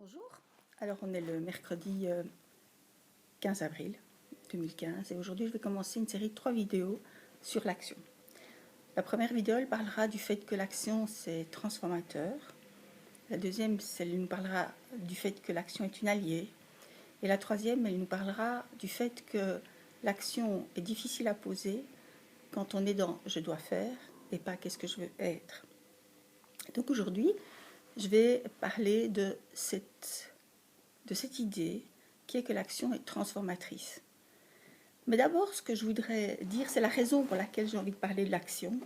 Bonjour, alors on est le mercredi 15 avril 2015 et aujourd'hui je vais commencer une série de 3 vidéos sur l'action. La première vidéo elle parlera du fait que l'action c'est transformateur. La deuxième elle nous parlera du fait que l'action est une alliée. Et la troisième elle nous parlera du fait que l'action est difficile à poser quand on est dans je dois faire et pas qu'est-ce que je veux être. Donc aujourd'hui je vais parler de cette idée qui est que l'action est transformatrice. Mais d'abord, ce que je voudrais dire, c'est la raison pour laquelle j'ai envie de parler de l'action,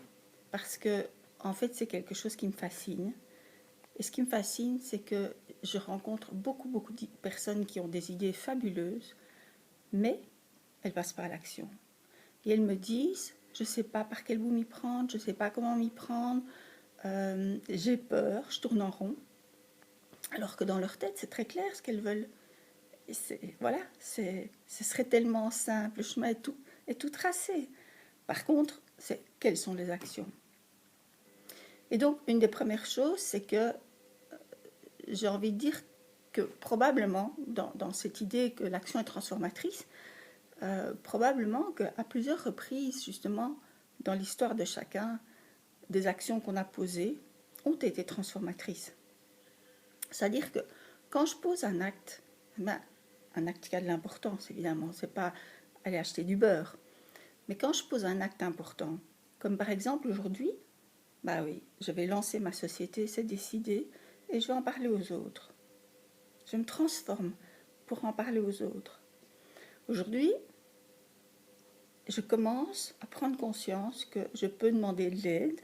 parce que, en fait, c'est quelque chose qui me fascine. Et ce qui me fascine, c'est que je rencontre beaucoup de personnes qui ont des idées fabuleuses, mais elles passent pas à l'action. Et elles me disent, je ne sais pas par quel bout m'y prendre, je ne sais pas comment m'y prendre, j'ai peur, je tourne en rond. Alors que dans leur tête, c'est très clair ce qu'elles veulent. Voilà, ce serait tellement simple, le chemin est tout tracé. Par contre, c'est quelles sont les actions? Et donc, une des premières choses, c'est que j'ai envie de dire que probablement, dans cette idée que l'action est transformatrice, probablement qu'à plusieurs reprises, justement, dans l'histoire de chacun, des actions qu'on a posées ont été transformatrices. C'est-à-dire que quand je pose un acte, un acte qui a de l'importance, évidemment, c'est pas aller acheter du beurre. Mais quand je pose un acte important, comme par exemple aujourd'hui, bah oui, je vais lancer ma société, c'est décidé, et je vais en parler aux autres. Je me transforme pour en parler aux autres. Aujourd'hui, je commence à prendre conscience que je peux demander de l'aide,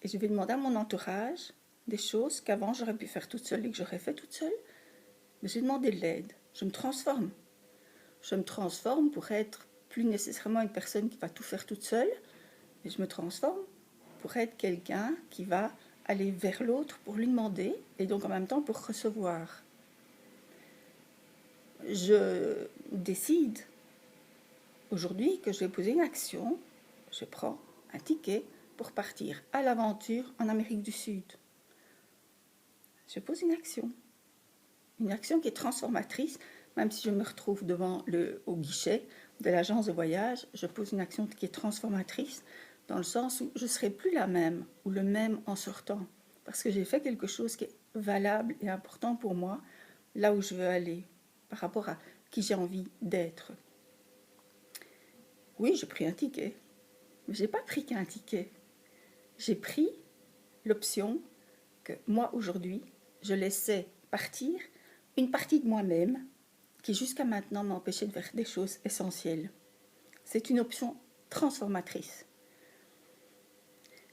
et je vais demander à mon entourage des choses qu'avant j'aurais pu faire toute seule et que j'aurais fait toute seule. Mais j'ai demandé de l'aide. Je me transforme. Je me transforme pour être plus nécessairement une personne qui va tout faire toute seule, mais je me transforme pour être quelqu'un qui va aller vers l'autre pour lui demander et donc en même temps pour recevoir. Je décide aujourd'hui que je vais poser une action. Je prends un ticket pour partir à l'aventure en Amérique du Sud. Je pose une action qui est transformatrice. Même si je me retrouve au guichet de l'agence de voyage, je pose une action qui est transformatrice dans le sens où je ne serai plus la même ou le même en sortant. Parce que j'ai fait quelque chose qui est valable et important pour moi, là où je veux aller, par rapport à qui j'ai envie d'être. Oui, j'ai pris un ticket, mais je n'ai pas pris qu'un ticket. J'ai pris l'option que moi, aujourd'hui, je laissais partir une partie de moi-même qui jusqu'à maintenant m'empêchait de faire des choses essentielles. C'est une option transformatrice.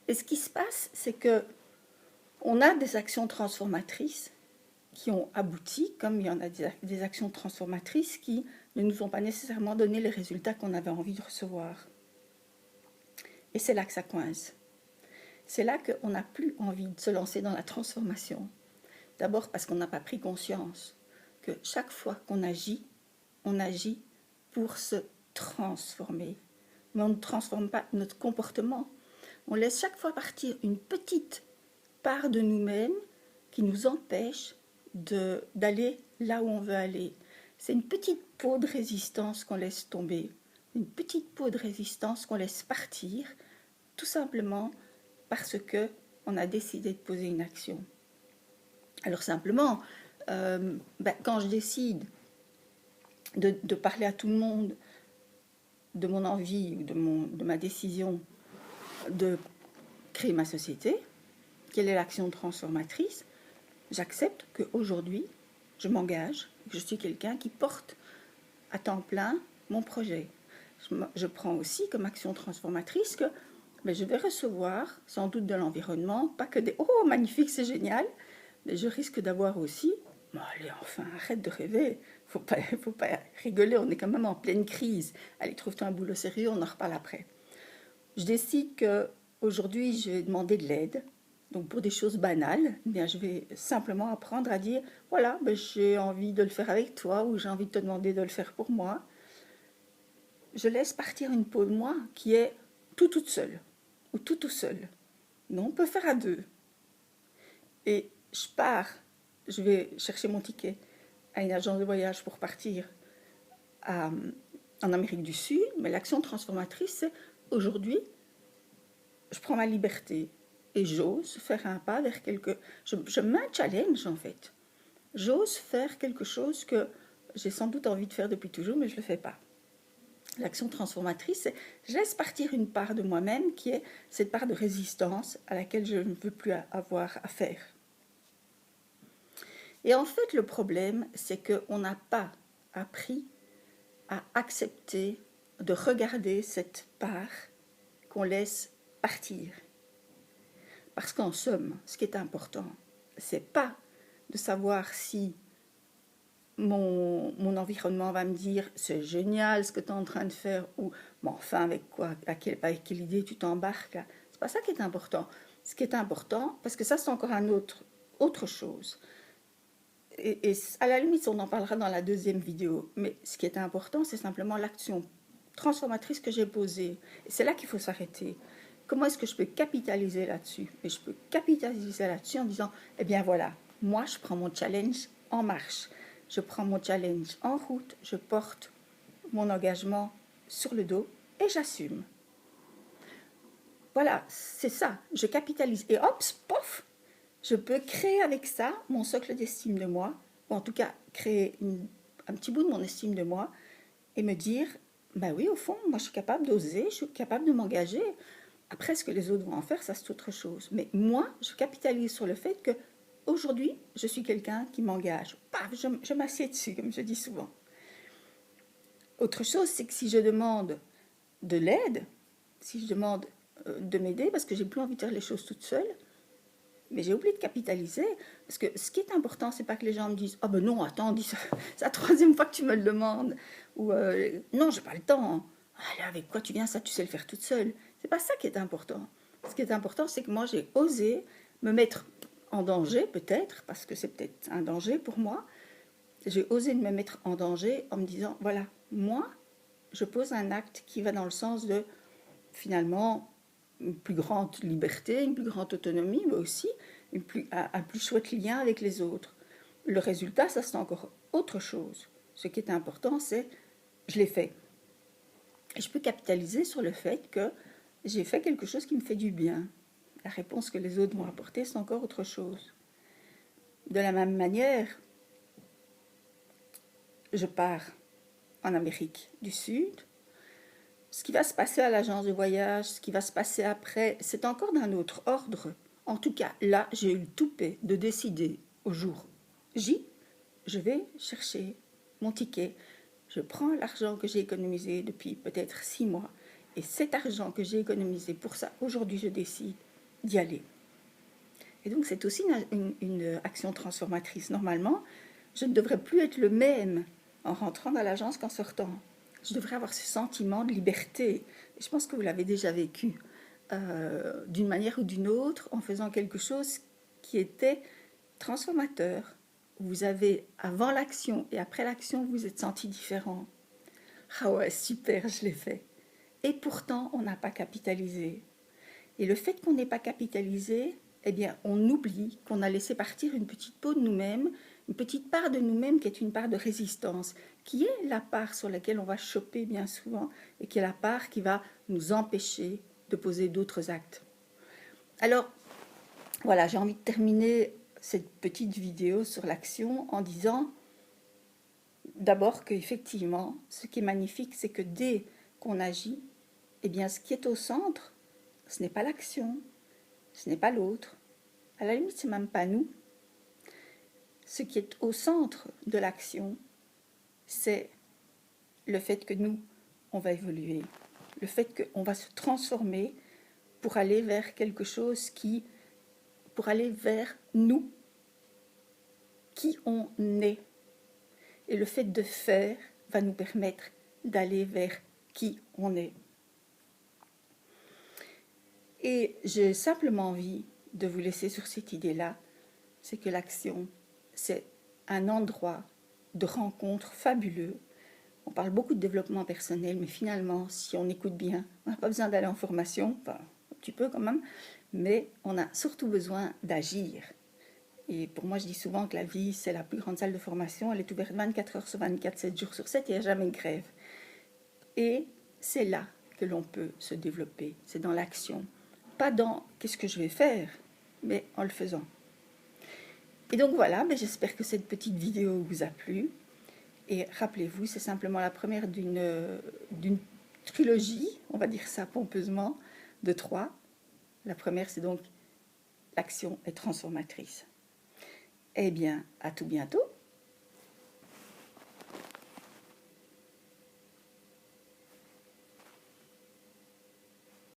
Et ce qui se passe, c'est que on a des actions transformatrices qui ont abouti, comme il y en a des actions transformatrices qui ne nous ont pas nécessairement donné les résultats qu'on avait envie de recevoir. Et c'est là que ça coince. C'est là qu'on n'a plus envie de se lancer dans la transformation. D'abord parce qu'on n'a pas pris conscience que chaque fois qu'on agit, on agit pour se transformer. Mais on ne transforme pas notre comportement. On laisse chaque fois partir une petite part de nous-mêmes qui nous empêche d'aller là où on veut aller. C'est une petite peau de résistance qu'on laisse tomber, une petite peau de résistance qu'on laisse partir, tout simplement parce qu'on a décidé de poser une action. Alors simplement, quand je décide de parler à tout le monde de mon envie ou de ma décision de créer ma société, quelle est l'action transformatrice? J'accepte qu'aujourd'hui, je m'engage, je suis quelqu'un qui porte à temps plein mon projet. Je prends aussi comme action transformatrice que je vais recevoir sans doute de l'environnement, pas que des « oh, magnifique, c'est génial », mais je risque d'avoir aussi « bon, allez, enfin, arrête de rêver, faut pas rigoler, on est quand même en pleine crise. Allez, trouve-toi un boulot sérieux, on en reparle après. » Je décide qu'aujourd'hui, je vais demander de l'aide. Donc pour des choses banales, je vais simplement apprendre à dire « voilà, j'ai envie de le faire avec toi ou j'ai envie de te demander de le faire pour moi. » Je laisse partir une peau de moi qui est toute seule ou tout seul. Mais on peut faire à deux. Et je pars je vais chercher mon ticket à une agence de voyage pour partir en Amérique du Sud, mais l'action transformatrice, c'est aujourd'hui, je prends ma liberté et j'ose faire un pas vers je mets un challenge en fait. J'ose faire quelque chose que j'ai sans doute envie de faire depuis toujours, mais je ne le fais pas. L'action transformatrice, c'est je laisse partir une part de moi-même qui est cette part de résistance à laquelle je ne veux plus avoir affaire. Et en fait, le problème, c'est qu'on n'a pas appris à accepter de regarder cette part qu'on laisse partir. Parce qu'en somme, ce qui est important, c'est pas de savoir si mon environnement va me dire c'est génial ce que tu es en train de faire ou mais enfin avec quoi, avec quelle idée tu t'embarques là. C'est pas ça qui est important. Ce qui est important, parce que ça c'est encore autre chose. Et à la limite on en parlera dans la deuxième vidéo, mais ce qui est important c'est simplement l'action transformatrice que j'ai posée. Et c'est là qu'il faut s'arrêter. Comment est-ce que je peux capitaliser là-dessus? Et je peux capitaliser là-dessus en disant eh bien voilà, moi je prends mon challenge en marche. Je prends mon challenge en route, je porte mon engagement sur le dos et j'assume. Voilà, c'est ça, je capitalise. Et hop, pof, je peux créer avec ça mon socle d'estime de moi, ou en tout cas créer un petit bout de mon estime de moi et me dire, ben oui, au fond, moi je suis capable d'oser, je suis capable de m'engager. Après, ce que les autres vont en faire, ça c'est autre chose. Mais moi, je capitalise sur le fait que aujourd'hui, je suis quelqu'un qui m'engage. Paf, je m'assieds dessus, comme je dis souvent. Autre chose, c'est que si je demande de l'aide, si je demande de m'aider, parce que j'ai plus envie de faire les choses toute seule, mais j'ai oublié de capitaliser, parce que ce qui est important, c'est pas que les gens me disent « Ah ben non, attends, c'est la troisième fois que tu me le demandes » ou « Non, j'ai pas le temps. Allez, avec quoi tu viens, ça tu sais le faire toute seule. » C'est pas ça qui est important. Ce qui est important, c'est que moi, j'ai osé me mettre en danger, peut-être, parce que c'est peut-être un danger pour moi. J'ai osé me mettre en danger en me disant, voilà, moi, je pose un acte qui va dans le sens de, finalement, une plus grande liberté, une plus grande autonomie, mais aussi un plus chouette lien avec les autres. Le résultat, ça c'est encore autre chose. Ce qui est important, c'est, je l'ai fait. Et je peux capitaliser sur le fait que j'ai fait quelque chose qui me fait du bien. La réponse que les autres vont apporter, c'est encore autre chose. De la même manière, je pars en Amérique du Sud. Ce qui va se passer à l'agence de voyage, ce qui va se passer après, c'est encore d'un autre ordre. En tout cas, là, j'ai eu le toupet de décider au jour J, je vais chercher mon ticket. Je prends l'argent que j'ai économisé depuis peut-être 6 mois. Et cet argent que j'ai économisé pour ça, aujourd'hui, je décide d'y aller. Et donc, c'est aussi une action transformatrice. Normalement, je ne devrais plus être le même en rentrant dans l'agence qu'en sortant. Je devrais avoir ce sentiment de liberté. Et je pense que vous l'avez déjà vécu d'une manière ou d'une autre en faisant quelque chose qui était transformateur. Vous avez, avant l'action et après l'action, vous vous êtes senti différent. Ah ouais, super, je l'ai fait. Et pourtant, on n'a pas capitalisé. Et le fait qu'on n'ait pas capitalisé, eh bien, on oublie qu'on a laissé partir une petite peau de nous-mêmes, une petite part de nous-mêmes qui est une part de résistance, qui est la part sur laquelle on va choper bien souvent et qui est la part qui va nous empêcher de poser d'autres actes. Alors, voilà, j'ai envie de terminer cette petite vidéo sur l'action en disant d'abord qu'effectivement, ce qui est magnifique, c'est que dès qu'on agit, eh bien, ce qui est au centre, ce n'est pas l'action, ce n'est pas l'autre. À la limite, ce n'est même pas nous. Ce qui est au centre de l'action, c'est le fait que nous, on va évoluer, le fait qu'on va se transformer pour aller vers quelque chose pour aller vers nous, qui on est. Et le fait de faire va nous permettre d'aller vers qui on est. Et j'ai simplement envie de vous laisser sur cette idée-là, c'est que l'action, c'est un endroit de rencontre fabuleux. On parle beaucoup de développement personnel, mais finalement, si on écoute bien, on n'a pas besoin d'aller en formation, enfin, un petit peu quand même, mais on a surtout besoin d'agir. Et pour moi, je dis souvent que la vie, c'est la plus grande salle de formation. Elle est ouverte 24 heures sur 24, 7 jours sur 7, il n'y a jamais de grève. Et c'est là que l'on peut se développer, c'est dans l'action. Pas dans qu'est-ce que je vais faire, mais en le faisant. Et donc voilà, j'espère que cette petite vidéo vous a plu. Et rappelez-vous, c'est simplement la première d'une trilogie, on va dire ça pompeusement, de 3. La première, c'est donc l'action est transformatrice. Eh bien, à tout bientôt.